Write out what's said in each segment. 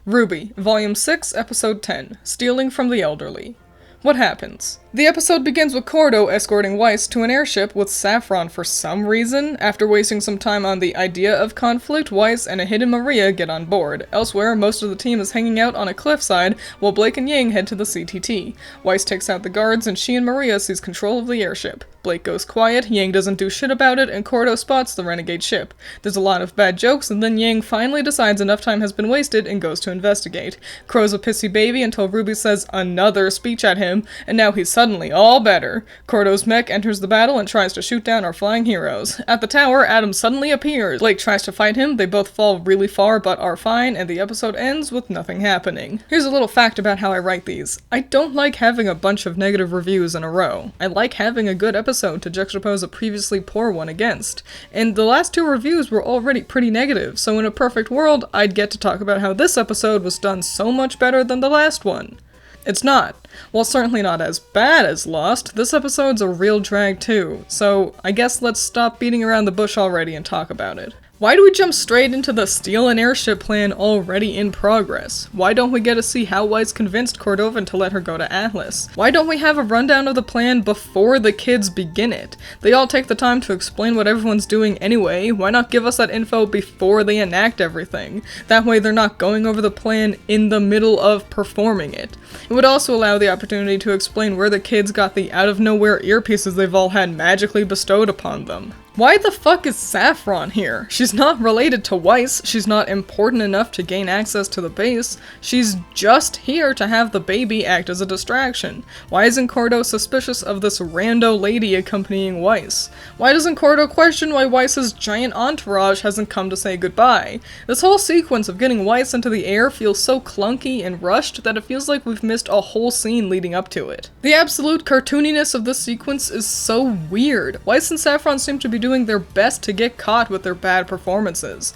RWBY, Volume 6, Episode 10, Stealing from the Elderly. What happens? The episode begins with Cordo escorting Weiss to an airship with Saffron for some reason. After wasting some time on the idea of conflict, Weiss and a hidden Maria get on board. Elsewhere, most of the team is hanging out on a cliffside, while Blake and Yang head to the CTT. Weiss takes out the guards, and she and Maria seize control of the airship. Blake goes quiet, Yang doesn't do shit about it, and Cordo spots the renegade ship. There's a lot of bad jokes, and then Yang finally decides enough time has been wasted and goes to investigate. Crow's a pissy baby until RWBY says another speech at him, and now he's suddenly all better. Cordo's mech enters the battle and tries to shoot down our flying heroes. At the tower, Adam suddenly appears. Blake tries to fight him, they both fall really far but are fine, and the episode ends with nothing happening. Here's a little fact about how I write these. I don't like having a bunch of negative reviews in a row. I like having a good episode to juxtapose a previously poor one against. And the last two reviews were already pretty negative, so in a perfect world, I'd get to talk about how this episode was done so much better than the last one. It's not. While certainly not as bad as Lost, this episode's a real drag too, so I guess let's stop beating around the bush already and talk about it. Why do we jump straight into the steal an airship plan already in progress? Why don't we get to see how Weiss convinced Cordovan to let her go to Atlas? Why don't we have a rundown of the plan before the kids begin it? They all take the time to explain what everyone's doing anyway, why not give us that info before they enact everything? That way they're not going over the plan in the middle of performing it. It would also allow the opportunity to explain where the kids got the out-of-nowhere earpieces they've all had magically bestowed upon them. Why the fuck is Saffron here? She's not related to Weiss, she's not important enough to gain access to the base, she's just here to have the baby act as a distraction. Why isn't Cordo suspicious of this rando lady accompanying Weiss? Why doesn't Cordo question why Weiss's giant entourage hasn't come to say goodbye? This whole sequence of getting Weiss into the air feels so clunky and rushed that it feels like we've missed a whole scene leading up to it. The absolute cartooniness of this sequence is so weird. Weiss and Saffron seem to be doing their best to get caught with their bad performances.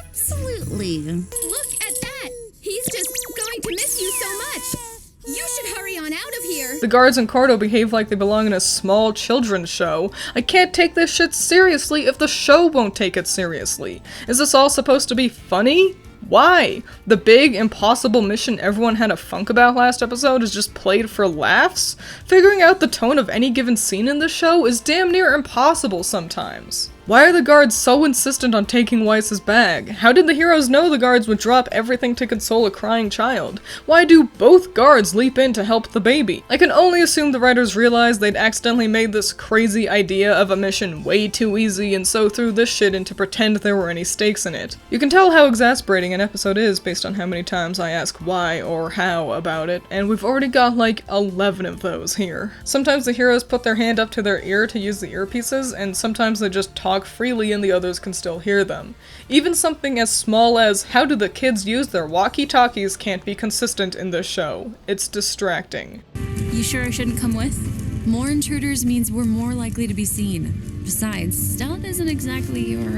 Absolutely. Look at that! He's just going to miss you so much! You should hurry on out of here! The guards and Cordo behave like they belong in a small children's show. I can't take this shit seriously if the show won't take it seriously. Is this all supposed to be funny? Why? The big, impossible mission everyone had a funk about last episode is just played for laughs? Figuring out the tone of any given scene in the show is damn near impossible sometimes. Why are the guards so insistent on taking Weiss's bag? How did the heroes know the guards would drop everything to console a crying child? Why do both guards leap in to help the baby? I can only assume the writers realized they'd accidentally made this crazy idea of a mission way too easy and so threw this shit in to pretend there were any stakes in it. You can tell how exasperating an episode is based on how many times I ask why or how about it, and we've already got like 11 of those here. Sometimes the heroes put their hand up to their ear to use the earpieces, and sometimes they just talk freely and the others can still hear them. Even something as small as how do the kids use their walkie-talkies can't be consistent in this show. It's distracting. You sure I shouldn't come with? More intruders means we're more likely to be seen. Besides, stealth isn't exactly your,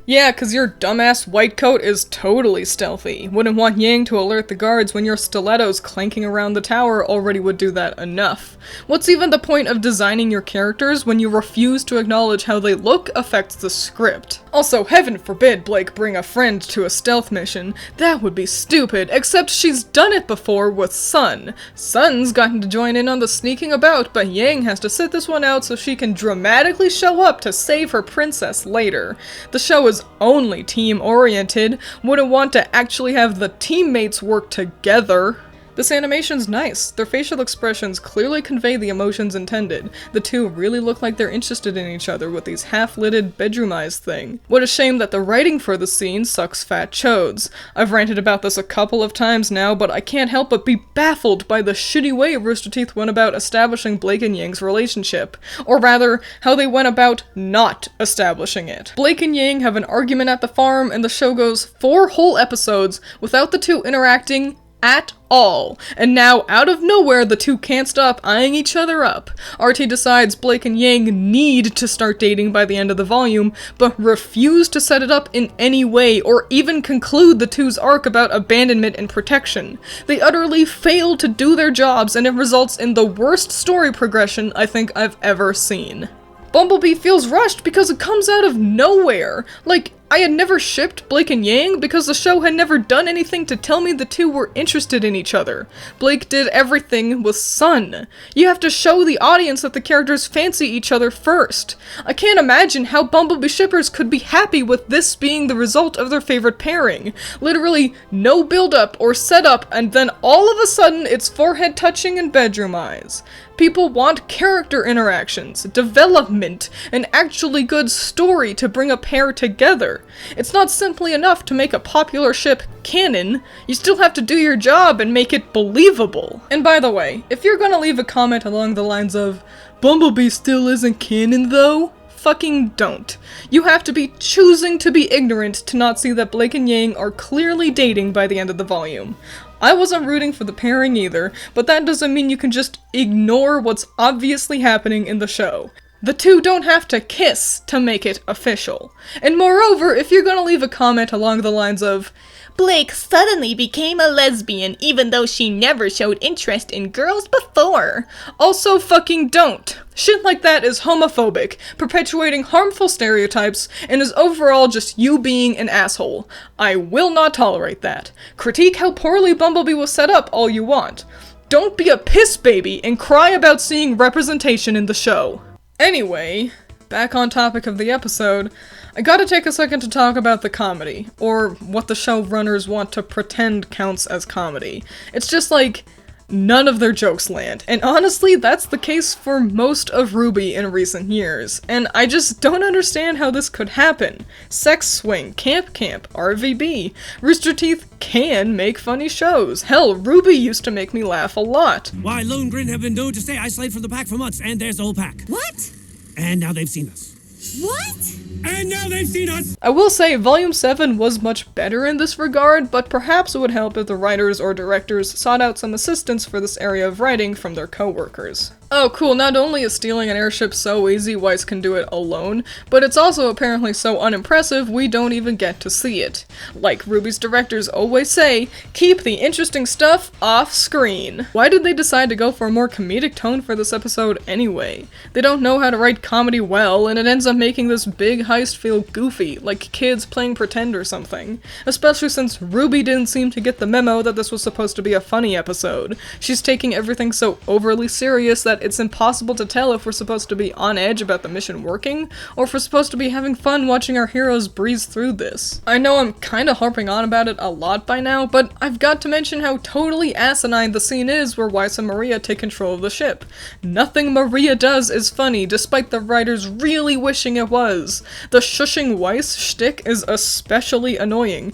Yeah, cause your dumbass white coat is totally stealthy. Wouldn't want Yang to alert the guards when your stilettos clanking around the tower already would do that enough. What's even the point of designing your characters when you refuse to acknowledge how they look affects the script? Also, heaven forbid Blake bring a friend to a stealth mission. That would be stupid, except she's done it before with Sun. Sun's gotten to join in on the sneaking about, but Yang has to sit this one out so she can dramatically show up to save her princess later. The show is only team-oriented, wouldn't want to actually have the teammates work together. This animation's nice. Their facial expressions clearly convey the emotions intended. The two really look like they're interested in each other with these half-lidded bedroom eyes thing. What a shame that the writing for the scene sucks fat chodes. I've ranted about this a couple of times now, but I can't help but be baffled by the shitty way Rooster Teeth went about establishing Blake and Yang's relationship. Or rather, how they went about not establishing it. Blake and Yang have an argument at the farm, and the show goes 4 whole episodes without the two interacting at all. And now, out of nowhere, the two can't stop eyeing each other up. RT decides Blake and Yang need to start dating by the end of the volume, but refuse to set it up in any way or even conclude the two's arc about abandonment and protection. They utterly fail to do their jobs, and it results in the worst story progression I think I've ever seen. Bumblebee feels rushed because it comes out of nowhere. Like, I had never shipped Blake and Yang because the show had never done anything to tell me the two were interested in each other. Blake did everything with Sun. You have to show the audience that the characters fancy each other first. I can't imagine how Bumblebee shippers could be happy with this being the result of their favorite pairing. Literally no build-up or setup, and then all of a sudden it's forehead touching and bedroom eyes. People want character interactions, development, an actually good story to bring a pair together. It's not simply enough to make a popular ship canon, you still have to do your job and make it believable. And by the way, if you're gonna leave a comment along the lines of, "Bumblebee still isn't canon though," fucking don't. You have to be choosing to be ignorant to not see that Blake and Yang are clearly dating by the end of the volume. I wasn't rooting for the pairing either, but that doesn't mean you can just ignore what's obviously happening in the show. The two don't have to kiss to make it official. And moreover, if you're gonna leave a comment along the lines of, "Blake suddenly became a lesbian even though she never showed interest in girls before," also fucking don't. Shit like that is homophobic, perpetuating harmful stereotypes, and is overall just you being an asshole. I will not tolerate that. Critique how poorly Bumblebee was set up all you want. Don't be a piss baby and cry about seeing representation in the show. Anyway, back on topic of the episode, I gotta take a second to talk about the comedy, or what the showrunners want to pretend counts as comedy. It's just like, none of their jokes land, and honestly, that's the case for most of RWBY in recent years, and I just don't understand how this could happen. Sex Swing, Camp, RWBY, Rooster Teeth can make funny shows. Hell, RWBY used to make me laugh a lot. Why, Lone Grin have been known to stay isolated from the pack for months, and there's the whole pack. What? And now they've seen us. What? And now they've seen us! I will say, Volume 7 was much better in this regard, but perhaps it would help if the writers or directors sought out some assistance for this area of writing from their co-workers. Oh cool, not only is stealing an airship so easy, Weiss can do it alone, but it's also apparently so unimpressive we don't even get to see it. Like RWBY's directors always say, keep the interesting stuff off screen. Why did they decide to go for a more comedic tone for this episode anyway? They don't know how to write comedy well, and it ends up making this big heist feel goofy, like kids playing pretend or something. Especially since RWBY didn't seem to get the memo that this was supposed to be a funny episode. She's taking everything so overly serious that it's impossible to tell if we're supposed to be on edge about the mission working, or if we're supposed to be having fun watching our heroes breeze through this. I know I'm kinda harping on about it a lot by now, but I've got to mention how totally asinine the scene is where Weiss and Maria take control of the ship. Nothing Maria does is funny, despite the writers really wishing it was. The shushing Weiss shtick is especially annoying.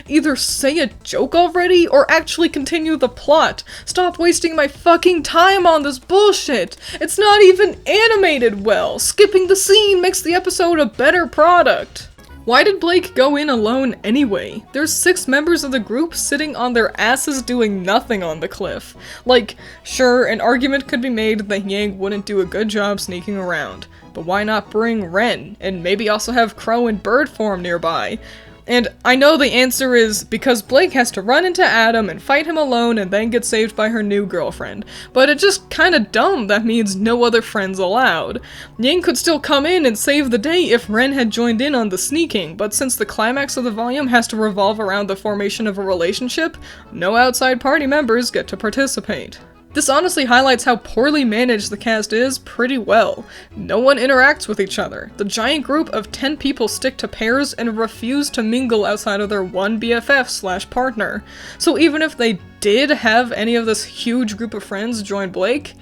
Either say a joke already, or actually continue the plot. Stop wasting my fucking time on this bullshit! It's not even animated well! Skipping the scene makes the episode a better product! Why did Blake go in alone anyway? There's 6 members of the group sitting on their asses doing nothing on the cliff. Like, sure, an argument could be made that Yang wouldn't do a good job sneaking around, but why not bring Ren, and maybe also have Crow in bird form nearby? And I know the answer is because Blake has to run into Adam and fight him alone and then get saved by her new girlfriend, but it's just kinda dumb that means no other friends allowed. Yang could still come in and save the day if Ren had joined in on the sneaking, but since the climax of the volume has to revolve around the formation of a relationship, no outside party members get to participate. This honestly highlights how poorly managed the cast is pretty well. No one interacts with each other. The giant group of 10 people stick to pairs and refuse to mingle outside of their one BFF/partner. So even if they did have any of this huge group of friends join Blake,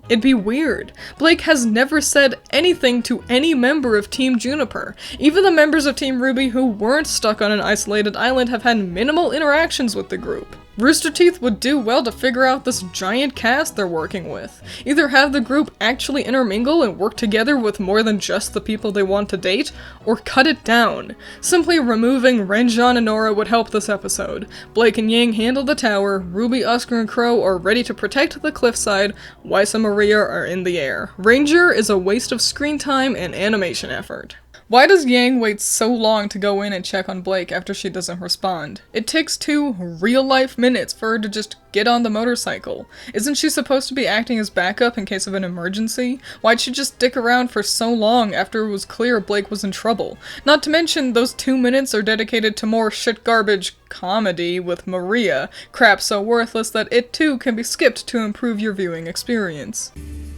it'd be weird. Blake has never said anything to any member of Team Juniper. Even the members of Team RWBY who weren't stuck on an isolated island have had minimal interactions with the group. Rooster Teeth would do well to figure out this giant cast they're working with. Either have the group actually intermingle and work together with more than just the people they want to date, or cut it down. Simply removing Renjon and Nora would help this episode. Blake and Yang handle the tower, RWBY, Oscar, and Crow are ready to protect the cliffside, Weiss and Maria are in the air. Ranger is a waste of screen time and animation effort. Why does Yang wait so long to go in and check on Blake after she doesn't respond? It takes 2 real-life minutes for her to just get on the motorcycle. Isn't she supposed to be acting as backup in case of an emergency? Why'd she just stick around for so long after it was clear Blake was in trouble? Not to mention, those 2 minutes are dedicated to more shit-garbage comedy with Maria, crap so worthless that it too can be skipped to improve your viewing experience.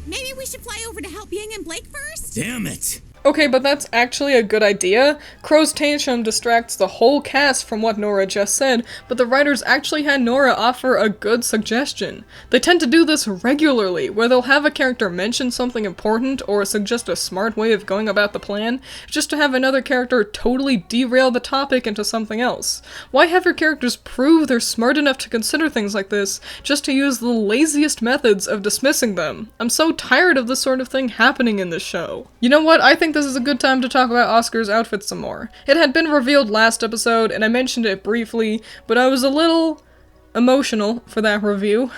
Maybe we should fly over to help Yang and Blake first? Damn it! Okay, but that's actually a good idea. Crow's tantrum distracts the whole cast from what Nora just said, but the writers actually had Nora offer a good suggestion. They tend to do this regularly, where they'll have a character mention something important or suggest a smart way of going about the plan, just to have another character totally derail the topic into something else. Why have your characters prove they're smart enough to consider things like this, just to use the laziest methods of dismissing them? I'm so tired of this sort of thing happening in this show. You know what? I think this is a good time to talk about Oscar's outfit some more. It had been revealed last episode, and I mentioned it briefly, but I was a little emotional for that review.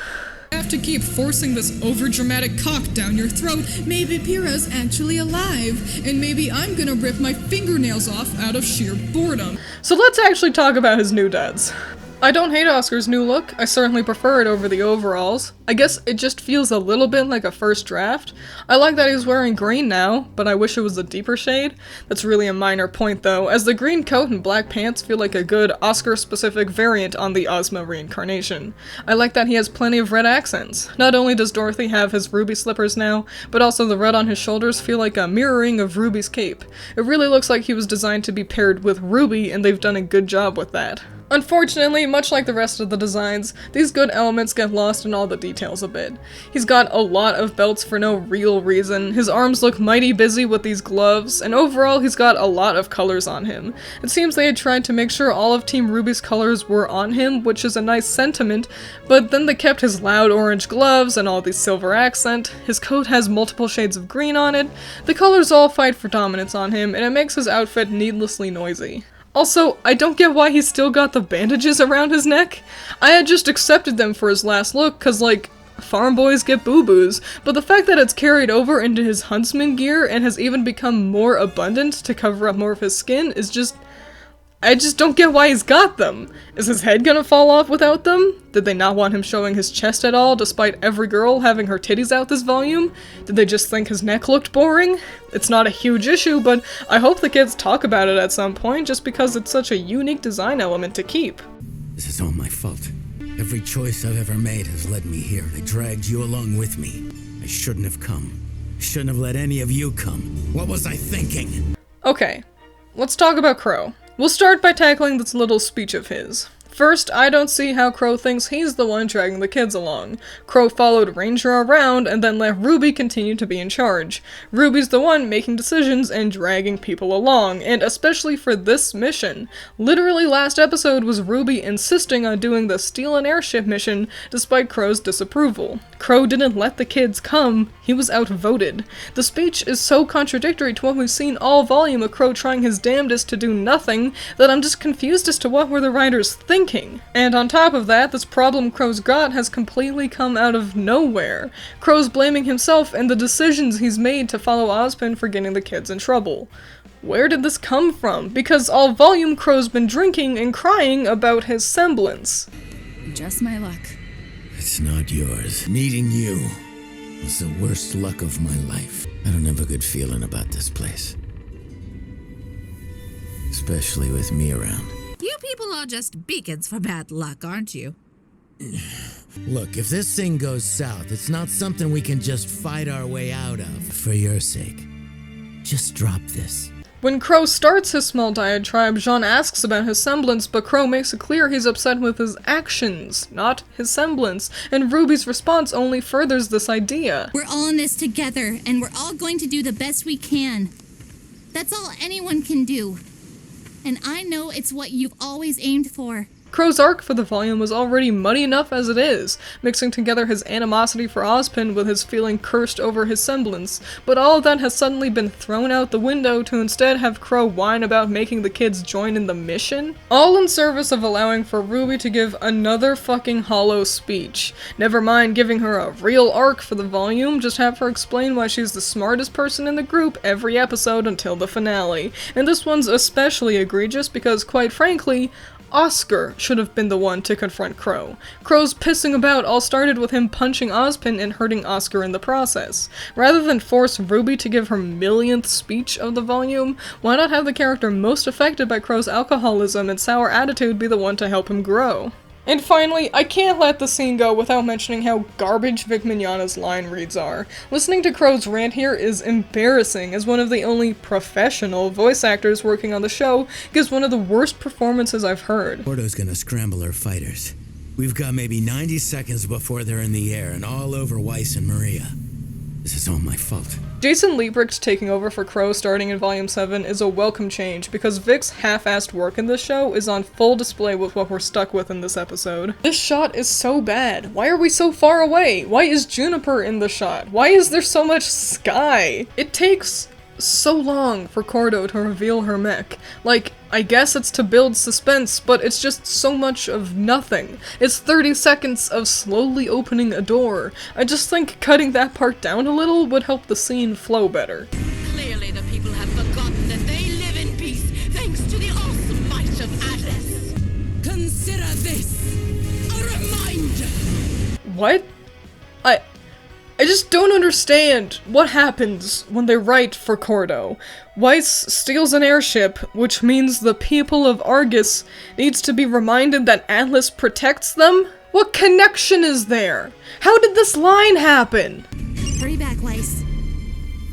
Have to keep forcing this overdramatic cock down your throat. Maybe Pyrrha's actually alive, and maybe I'm gonna rip my fingernails off out of sheer boredom. So let's actually talk about his new duds. I don't hate Oscar's new look, I certainly prefer it over the overalls. I guess it just feels a little bit like a first draft. I like that he's wearing green now, but I wish it was a deeper shade. That's really a minor point though, as the green coat and black pants feel like a good Oscar-specific variant on the Ozma reincarnation. I like that he has plenty of red accents. Not only does Dorothy have his ruby slippers now, but also the red on his shoulders feel like a mirroring of Ruby's cape. It really looks like he was designed to be paired with Ruby, and they've done a good job with that. Unfortunately, much like the rest of the designs, these good elements get lost in all the details a bit. He's got a lot of belts for no real reason, his arms look mighty busy with these gloves, and overall he's got a lot of colors on him. It seems they had tried to make sure all of Team RWBY's colors were on him, which is a nice sentiment, but then they kept his loud orange gloves and all the silver accent, his coat has multiple shades of green on it, the colors all fight for dominance on him, and it makes his outfit needlessly noisy. Also, I don't get why he's still got the bandages around his neck. I had just accepted them for his last look, cause like, farm boys get boo-boos, but the fact that it's carried over into his huntsman gear and has even become more abundant to cover up more of his skin is just... I just don't get why he's got them. Is his head gonna fall off without them? Did they not want him showing his chest at all, despite every girl having her titties out this volume? Did they just think his neck looked boring? It's not a huge issue, but I hope the kids talk about it at some point, just because it's such a unique design element to keep. This is all my fault. Every choice I've ever made has led me here. I dragged you along with me. I shouldn't have come. I shouldn't have let any of you come. What was I thinking? Okay, let's talk about Crow. We'll start by tackling this little speech of his. First, I don't see how Crow thinks he's the one dragging the kids along. Crow followed Ranger around and then let RWBY continue to be in charge. RWBY's the one making decisions and dragging people along, and especially for this mission. Literally last episode was RWBY insisting on doing the steal an airship mission despite Crow's disapproval. Crow didn't let the kids come, he was outvoted. The speech is so contradictory to what we've seen all volume of Crow trying his damnedest to do nothing that I'm just confused as to what were the writers thinking. And on top of that, this problem Crow's got has completely come out of nowhere. Crow's blaming himself and the decisions he's made to follow Ozpin for getting the kids in trouble. Where did this come from? Because all volume Crow's been drinking and crying about his semblance. Just my luck. It's not yours. Meeting you was the worst luck of my life. I don't have a good feeling about this place. Especially with me around. You people are just beacons for bad luck, aren't you? Look, if this thing goes south, it's not something we can just fight our way out of. For your sake, just drop this. When Crow starts his small diatribe, Jean asks about his semblance, but Crow makes it clear he's upset with his actions, not his semblance, and RWBY's response only furthers this idea. We're all in this together, and we're all going to do the best we can. That's all anyone can do. And I know it's what you've always aimed for. Crow's arc for the volume was already muddy enough as it is, mixing together his animosity for Ozpin with his feeling cursed over his semblance, but all of that has suddenly been thrown out the window to instead have Crow whine about making the kids join in the mission? All in service of allowing for RWBY to give another fucking hollow speech. Never mind giving her a real arc for the volume, just have her explain why she's the smartest person in the group every episode until the finale. And this one's especially egregious because, quite frankly, Oscar should have been the one to confront Crow. Crow's pissing about all started with him punching Ozpin and hurting Oscar in the process. Rather than force RWBY to give her millionth speech of the volume, why not have the character most affected by Crow's alcoholism and sour attitude be the one to help him grow? And finally, I can't let the scene go without mentioning how garbage Vic Mignogna's line reads are. Listening to Crow's rant here is embarrassing, as one of the only professional voice actors working on the show gives one of the worst performances I've heard. Gordo's gonna scramble her fighters. We've got maybe 90 seconds before they're in the air and all over Weiss and Maria. This is all my fault. Jason Liebrecht taking over for Crow starting in Volume 7 is a welcome change because Vic's half-assed work in this show is on full display with what we're stuck with in this episode. This shot is so bad. Why are we so far away? Why is Juniper in the shot? Why is there so much sky? It takes so long for Cordo to reveal her mech. Like, I guess it's to build suspense, but it's just so much of nothing. It's 30 seconds of slowly opening a door. I just think cutting that part down a little would help the scene flow better. Clearly the people have forgotten that they live in peace thanks to the awesome might of Atlas. Consider this a reminder. What? I just don't understand what happens when they write for Cordo. Weiss steals an airship, which means the people of Argus needs to be reminded that Atlas protects them? What connection is there? How did this line happen? Hurry back, Weiss.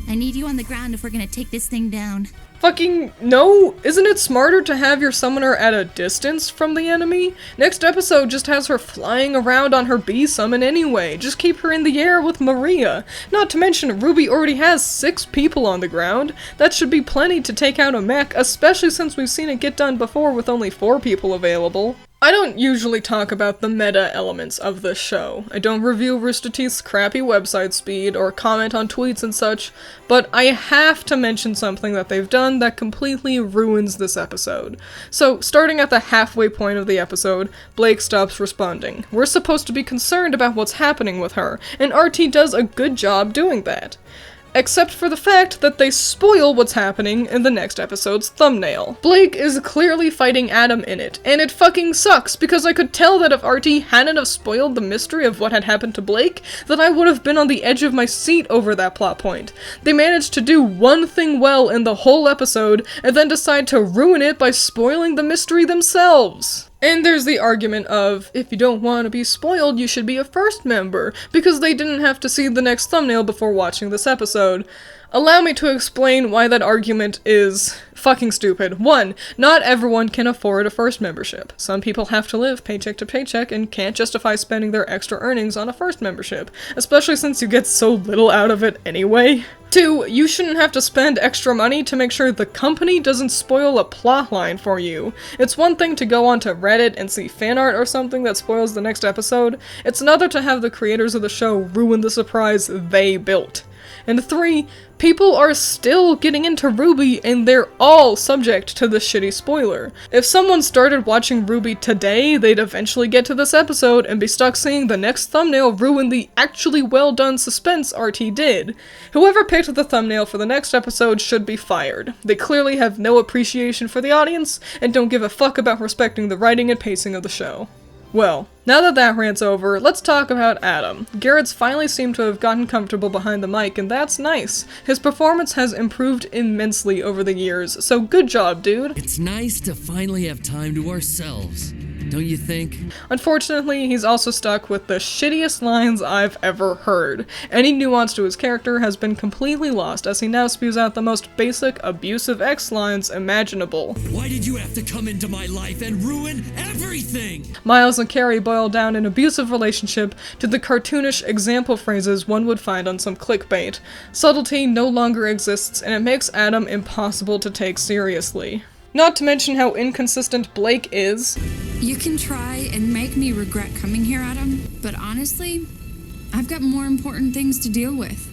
I need you on the ground if we're gonna take this thing down. Fucking no! Isn't it smarter to have your summoner at a distance from the enemy? Next episode just has her flying around on her bee summon anyway. Just keep her in the air with Maria. Not to mention, RWBY already has 6 people on the ground. That should be plenty to take out a mech, especially since we've seen it get done before with only 4 people available. I don't usually talk about the meta elements of this show. I don't review Rooster Teeth's crappy website speed or comment on tweets and such, but I have to mention something that they've done that completely ruins this episode. So, starting at the halfway point of the episode, Blake stops responding. We're supposed to be concerned about what's happening with her, and RT does a good job doing that. Except for the fact that they spoil what's happening in the next episode's thumbnail. Blake is clearly fighting Adam in it, and it fucking sucks because I could tell that if RT hadn't have spoiled the mystery of what had happened to Blake, that I would have been on the edge of my seat over that plot point. They managed to do one thing well in the whole episode, and then decide to ruin it by spoiling the mystery themselves. And there's the argument of, if you don't want to be spoiled, you should be a first member, because they didn't have to see the next thumbnail before watching this episode. Allow me to explain why that argument is fucking stupid. 1, not everyone can afford a first membership. Some people have to live paycheck to paycheck and can't justify spending their extra earnings on a first membership, especially since you get so little out of it anyway. 2, you shouldn't have to spend extra money to make sure the company doesn't spoil a plotline for you. It's one thing to go onto Reddit and see fan art or something that spoils the next episode. It's another to have the creators of the show ruin the surprise they built. And 3, people are still getting into RWBY and they're all subject to this shitty spoiler. If someone started watching RWBY today, they'd eventually get to this episode and be stuck seeing the next thumbnail ruin the actually well done suspense RT did. Whoever picked the thumbnail for the next episode should be fired. They clearly have no appreciation for the audience and don't give a fuck about respecting the writing and pacing of the show. Well, now that that rant's over, let's talk about Adam. Garrett's finally seemed to have gotten comfortable behind the mic, and that's nice. His performance has improved immensely over the years, so good job, dude. It's nice to finally have time to ourselves, don't you think? Unfortunately, he's also stuck with the shittiest lines I've ever heard. Any nuance to his character has been completely lost as he now spews out the most basic, abusive X lines imaginable. Why did you have to come into my life and ruin everything? Miles and Carrie boil down an abusive relationship to the cartoonish example phrases one would find on some clickbait. Subtlety no longer exists, and it makes Adam impossible to take seriously. Not to mention how inconsistent Blake is. You can try and make me regret coming here, Adam, but honestly, I've got more important things to deal with.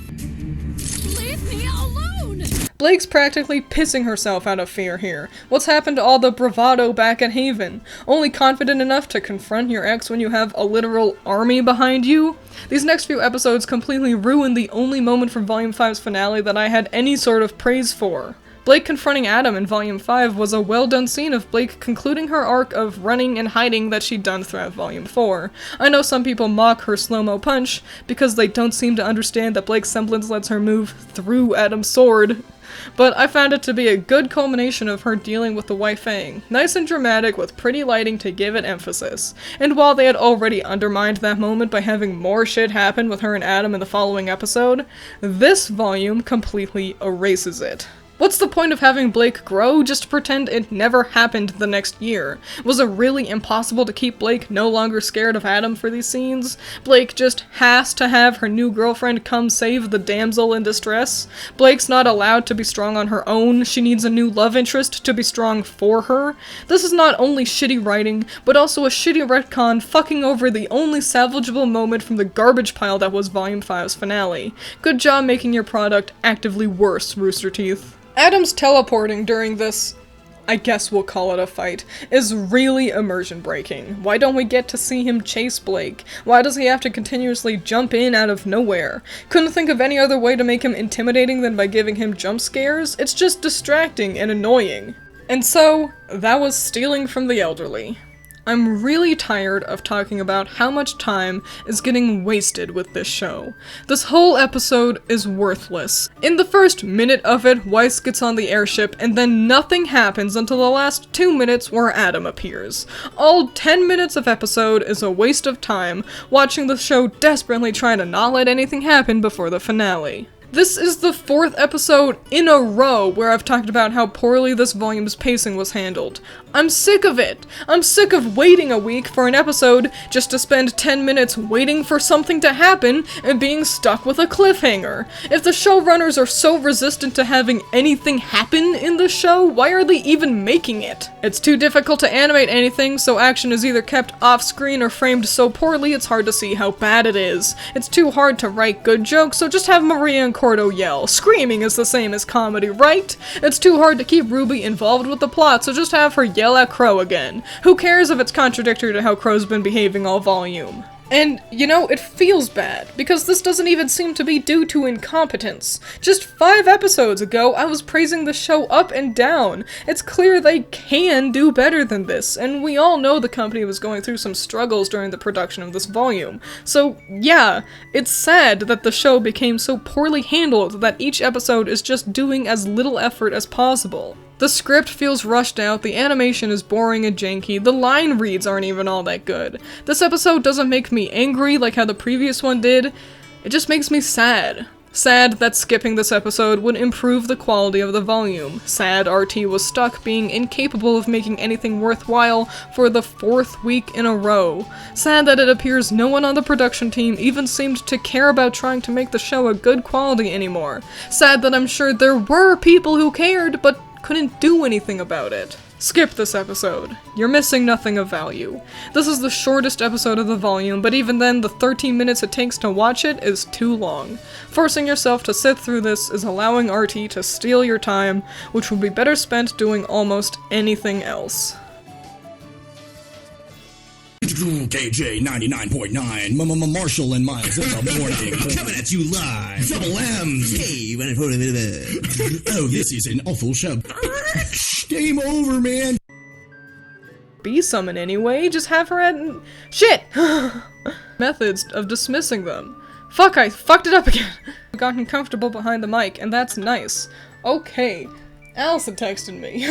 Leave me alone! Blake's practically pissing herself out of fear here. What's happened to all the bravado back at Haven? Only confident enough to confront your ex when you have a literal army behind you? These next few episodes completely ruin the only moment from Volume 5's finale that I had any sort of praise for. Blake confronting Adam in Volume 5 was a well-done scene of Blake concluding her arc of running and hiding that she'd done throughout Volume 4. I know some people mock her slow-mo punch because they don't seem to understand that Blake's semblance lets her move through Adam's sword. But I found it to be a good culmination of her dealing with the Wai Fang. Nice and dramatic with pretty lighting to give it emphasis. And while they had already undermined that moment by having more shit happen with her and Adam in the following episode, this volume completely erases it. What's the point of having Blake grow just to pretend it never happened the next year? Was it really impossible to keep Blake no longer scared of Adam for these scenes? Blake just has to have her new girlfriend come save the damsel in distress? Blake's not allowed to be strong on her own, she needs a new love interest to be strong for her? This is not only shitty writing, but also a shitty retcon fucking over the only salvageable moment from the garbage pile that was Volume 5's finale. Good job making your product actively worse, Rooster Teeth. Adam's teleporting during this, I guess we'll call it a fight, is really immersion breaking. Why don't we get to see him chase Blake? Why does he have to continuously jump in out of nowhere? Couldn't think of any other way to make him intimidating than by giving him jump scares? It's just distracting and annoying. And so, that was Stealing from the Elderly. I'm really tired of talking about how much time is getting wasted with this show. This whole episode is worthless. In the first minute of it, Weiss gets on the airship, and then nothing happens until the last 2 minutes where Adam appears. All 10 minutes of episode is a waste of time, watching the show desperately try to not let anything happen before the finale. This is the 4th episode in a row where I've talked about how poorly this volume's pacing was handled. I'm sick of it! I'm sick of waiting a week for an episode just to spend 10 minutes waiting for something to happen and being stuck with a cliffhanger. If the showrunners are so resistant to having anything happen in the show, why are they even making it? It's too difficult to animate anything, so action is either kept off-screen or framed so poorly it's hard to see how bad it is. It's too hard to write good jokes, so just have Maria and Cordo yell. Screaming is the same as comedy, right? It's too hard to keep Ruby involved with the plot, so just have her yell at Crow again. Who cares if it's contradictory to how Crow's been behaving all volume? And, you know, it feels bad, because this doesn't even seem to be due to incompetence. Just 5 episodes ago, I was praising the show up and down. It's clear they can do better than this, and we all know the company was going through some struggles during the production of this volume. So, yeah, it's sad that the show became so poorly handled that each episode is just doing as little effort as possible. The script feels rushed out, the animation is boring and janky, the line reads aren't even all that good. This episode doesn't make me angry like how the previous one did, it just makes me sad. Sad that skipping this episode would improve the quality of the volume. Sad RT was stuck being incapable of making anything worthwhile for the 4th week in a row. Sad that it appears no one on the production team even seemed to care about trying to make the show a good quality anymore. Sad that I'm sure there were people who cared, but couldn't do anything about it. Skip this episode. You're missing nothing of value. This is the shortest episode of the volume, but even then, the 13 minutes it takes to watch it is too long. Forcing yourself to sit through this is allowing RT to steal your time, which would be better spent doing almost anything else. KJ 99.9, Marshall and Miles in the morning. Coming at you live. Double M's. Hey, oh, this is an awful show. Game over, man. Be summon anyway, just have her at shit! Methods of dismissing them. Fuck, I fucked it up again. I've gotten comfortable behind the mic, and that's nice. Okay, Allison texted me.